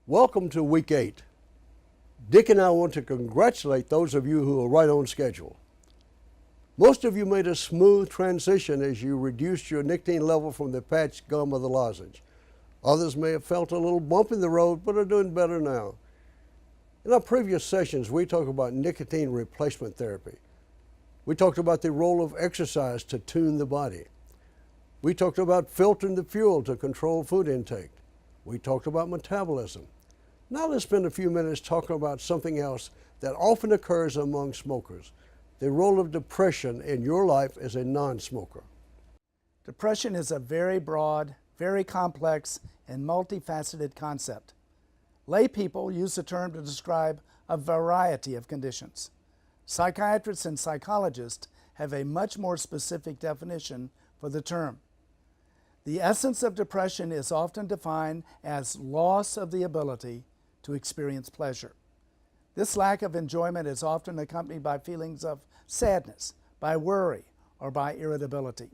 Welcome to week 8. Dick and I want to congratulate those of you who are right on schedule. Most of you made a smooth transition as you reduced your nicotine level from the patch gum or the lozenge. Others may have felt a little bump in the road but are doing better now. In our previous sessions, we talked about nicotine replacement therapy. We talked about the role of exercise to tune the body. We talked about filtering the fuel to control food intake. We talked about metabolism. Now let's spend a few minutes talking about something else that often occurs among smokers, the role of depression in your life as a non-smoker. Depression is a very broad, very complex, and multifaceted concept. Lay people use the term to describe a variety of conditions. Psychiatrists and psychologists have a much more specific definition for the term. The essence of depression is often defined as loss of the ability to experience pleasure. This lack of enjoyment is often accompanied by feelings of sadness, by worry, or by irritability.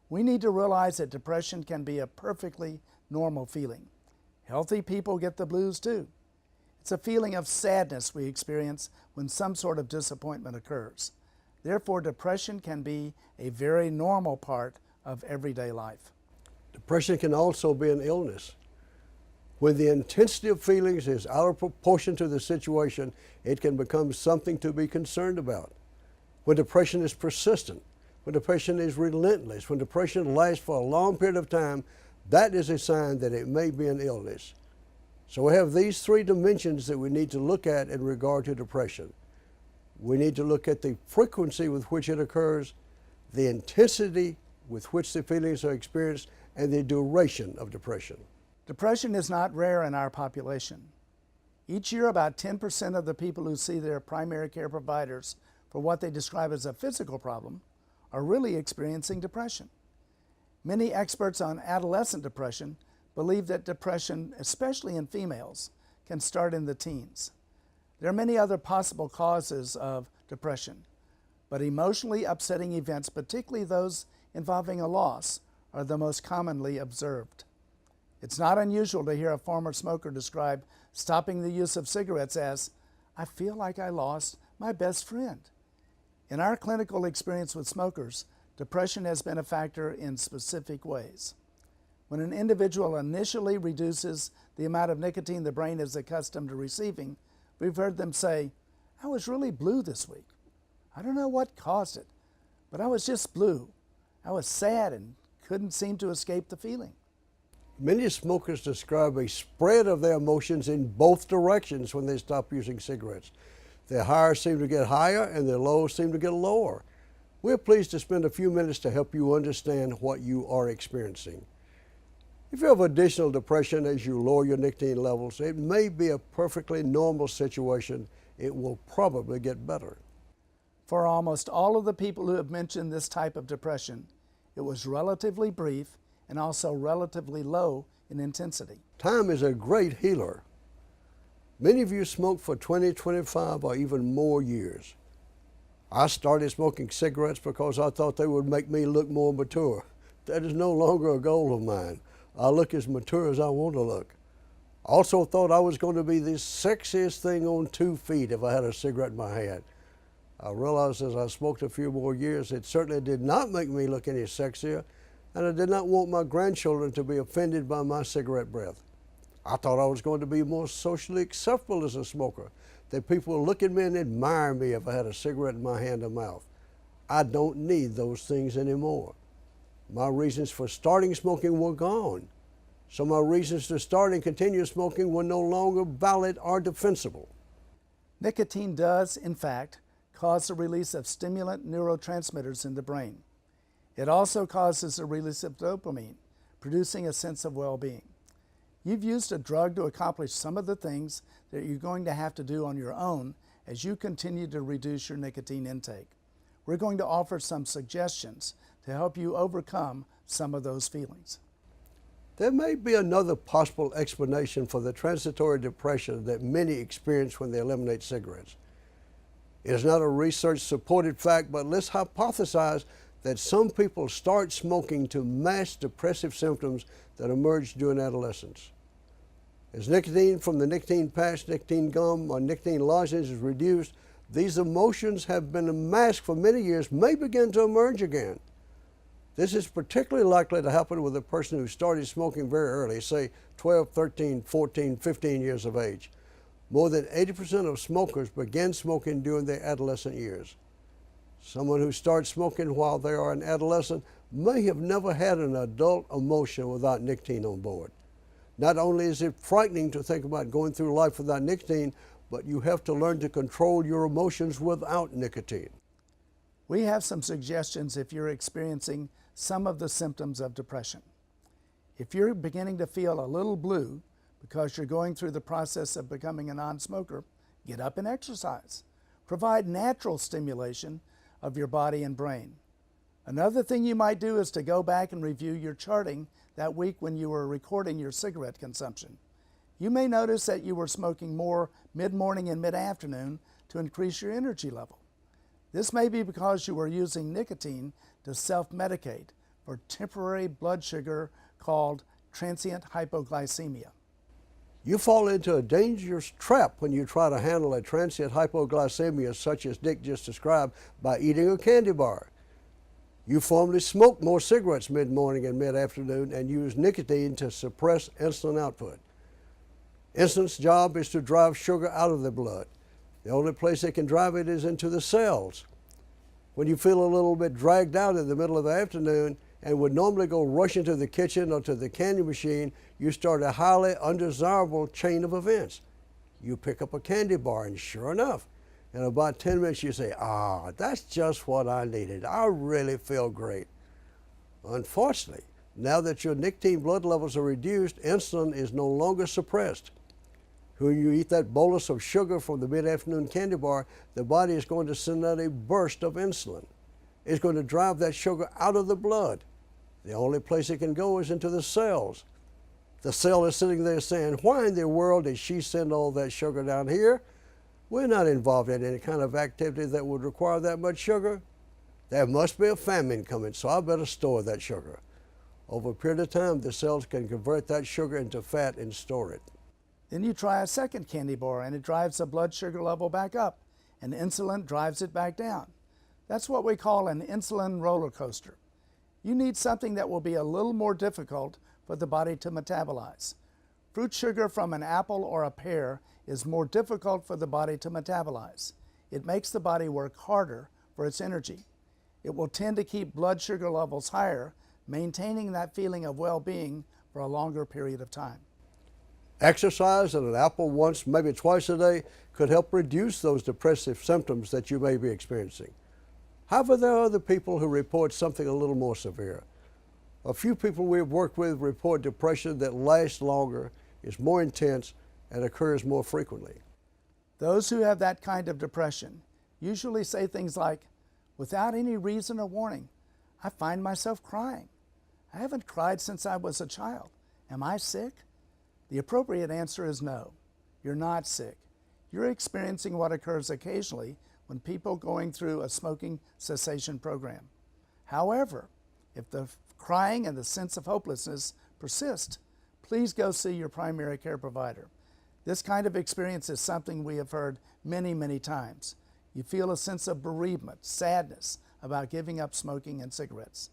We need to realize that depression can be a perfectly normal feeling. Healthy people get the blues too. It's a feeling of sadness we experience when some sort of disappointment occurs. Therefore, depression can be a very normal part of everyday life. Depression can also be an illness. When the intensity of feelings is out of proportion to the situation, it can become something to be concerned about. When depression is persistent, when depression is relentless, when depression lasts for a long period of time, that is a sign that it may be an illness. So we have these three dimensions that we need to look at in regard to depression. We need to look at the frequency with which it occurs, the intensity with which the feelings are experienced, and the duration of depression. Depression is not rare in our population. Each year, about 10% of the people who see their primary care providers for what they describe as a physical problem are really experiencing depression. Many experts on adolescent depression believe that depression, especially in females, can start in the teens. There are many other possible causes of depression, but emotionally upsetting events, particularly those involving a loss, are the most commonly observed. It's not unusual to hear a former smoker describe stopping the use of cigarettes as, "I feel like I lost my best friend." In our clinical experience with smokers, depression has been a factor in specific ways. When an individual initially reduces the amount of nicotine the brain is accustomed to receiving, we've heard them say, "I was really blue this week. I don't know what caused it, but I was just blue. I was sad and couldn't seem to escape the feeling." Many smokers describe a spread of their emotions in both directions when they stop using cigarettes. Their highs seem to get higher and their lows seem to get lower. We're pleased to spend a few minutes to help you understand what you are experiencing. If you have additional depression as you lower your nicotine levels, it may be a perfectly normal situation. It will probably get better. For almost all of the people who have mentioned this type of depression, it was relatively brief and also relatively low in intensity. Time is a great healer. Many of you smoked for 20, 25, or even more years. I started smoking cigarettes because I thought they would make me look more mature. That is no longer a goal of mine. I look as mature as I want to look. I also thought I was going to be the sexiest thing on 2 feet if I had a cigarette in my hand. I realized as I smoked a few more years, it certainly did not make me look any sexier, and I did not want my grandchildren to be offended by my cigarette breath. I thought I was going to be more socially acceptable as a smoker, that people would look at me and admire me if I had a cigarette in my hand or mouth. I don't need those things anymore. My reasons for starting smoking were gone, so my reasons to start and continue smoking were no longer valid or defensible. Nicotine does, in fact, cause the release of stimulant neurotransmitters in the brain. It also causes the release of dopamine, producing a sense of well-being. You've used a drug to accomplish some of the things that you're going to have to do on your own as you continue to reduce your nicotine intake. We're going to offer some suggestions to help you overcome some of those feelings. There may be another possible explanation for the transitory depression that many experience when they eliminate cigarettes. It is not a research-supported fact, but let's hypothesize that some people start smoking to mask depressive symptoms that emerge during adolescence. As nicotine from the nicotine patch, nicotine gum, or nicotine lozenge is reduced, these emotions have been masked for many years, may begin to emerge again. This is particularly likely to happen with a person who started smoking very early, say 12, 13, 14, 15 years of age. More than 80% of smokers begin smoking during their adolescent years. Someone who starts smoking while they are an adolescent may have never had an adult emotion without nicotine on board. Not only is it frightening to think about going through life without nicotine, but you have to learn to control your emotions without nicotine. We have some suggestions if you're experiencing some of the symptoms of depression. If you're beginning to feel a little blue because you're going through the process of becoming a non-smoker, get up and exercise. Provide natural stimulation of your body and brain. Another thing you might do is to go back and review your charting that week when you were recording your cigarette consumption. You may notice that you were smoking more mid-morning and mid-afternoon to increase your energy level. This may be because you were using nicotine to self-medicate for temporary blood sugar called transient hypoglycemia. You fall into a dangerous trap when you try to handle a transient hypoglycemia such as Dick just described by eating a candy bar. You formerly smoked more cigarettes mid-morning and mid-afternoon and used nicotine to suppress insulin output. Insulin's job is to drive sugar out of the blood. The only place it can drive it is into the cells. When you feel a little bit dragged out in the middle of the afternoon and would normally go rushing to the kitchen or to the candy machine, you start a highly undesirable chain of events. You pick up a candy bar and sure enough, in about 10 minutes you say, that's just what I needed. I really feel great. Unfortunately, now that your nicotine blood levels are reduced, insulin is no longer suppressed. When you eat that bolus of sugar from the mid-afternoon candy bar, the body is going to send out a burst of insulin. It's going to drive that sugar out of the blood. The only place it can go is into the cells. The cell is sitting there saying, why in the world did she send all that sugar down here? We're not involved in any kind of activity that would require that much sugar. There must be a famine coming, so I better store that sugar. Over a period of time, the cells can convert that sugar into fat and store it. Then you try a second candy bar and it drives the blood sugar level back up, and insulin drives it back down. That's what we call an insulin rollercoaster. You need something that will be a little more difficult for the body to metabolize. Fruit sugar from an apple or a pear is more difficult for the body to metabolize. It makes the body work harder for its energy. It will tend to keep blood sugar levels higher, maintaining that feeling of well-being for a longer period of time. Exercise and an apple once, maybe twice a day could help reduce those depressive symptoms that you may be experiencing. However, there are other people who report something a little more severe. A few people we've worked with report depression that lasts longer, is more intense, and occurs more frequently. Those who have that kind of depression usually say things like, without any reason or warning, I find myself crying. I haven't cried since I was a child. Am I sick? The appropriate answer is no. You're not sick. You're experiencing what occurs occasionally when people going through a smoking cessation program. However, if the crying and the sense of hopelessness persist, please go see your primary care provider. This kind of experience is something we have heard many, many times. You feel a sense of bereavement, sadness about giving up smoking and cigarettes.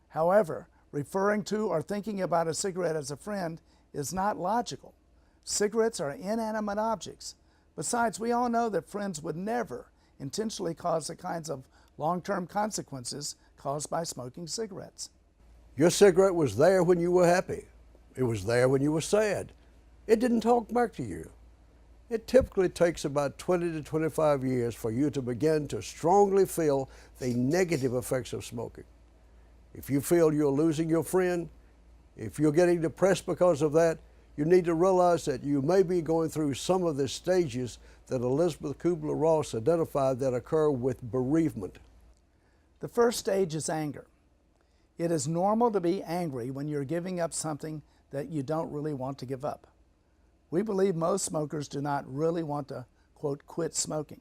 However, referring to or thinking about a cigarette as a friend is not logical. Cigarettes are inanimate objects. Besides, we all know that friends would never intentionally cause the kinds of long-term consequences caused by smoking cigarettes. Your cigarette was there when you were happy. It was there when you were sad. It didn't talk back to you. It typically takes about 20 to 25 years for you to begin to strongly feel the negative effects of smoking. If you feel you're losing your friend, if you're getting depressed because of that, you need to realize that you may be going through some of the stages that Elizabeth Kubler-Ross identified that occur with bereavement. The first stage is anger. It is normal to be angry when you're giving up something that you don't really want to give up. We believe most smokers do not really want to, quote, quit smoking.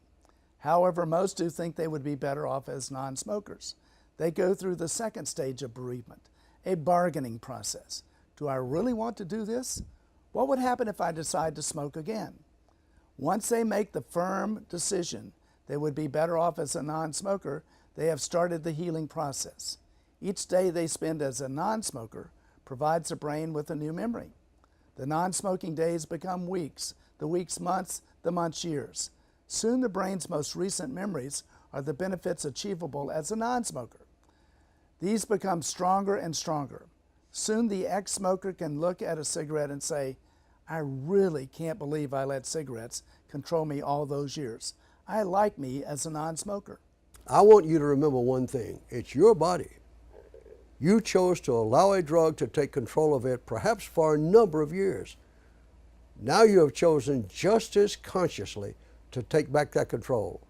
However, most do think they would be better off as non-smokers. They go through the second stage of bereavement, a bargaining process. Do I really want to do this? What would happen if I decide to smoke again? Once they make the firm decision they would be better off as a non-smoker, they have started the healing process. Each day they spend as a non-smoker provides the brain with a new memory. The non-smoking days become weeks, the weeks months, the months years. Soon the brain's most recent memories are the benefits achievable as a non-smoker. These become stronger and stronger. Soon the ex-smoker can look at a cigarette and say, I really can't believe I let cigarettes control me all those years. I like me as a non-smoker. I want you to remember one thing. It's your body. You chose to allow a drug to take control of it, perhaps for a number of years. Now you have chosen just as consciously to take back that control.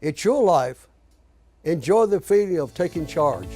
It's your life. Enjoy the feeling of taking charge.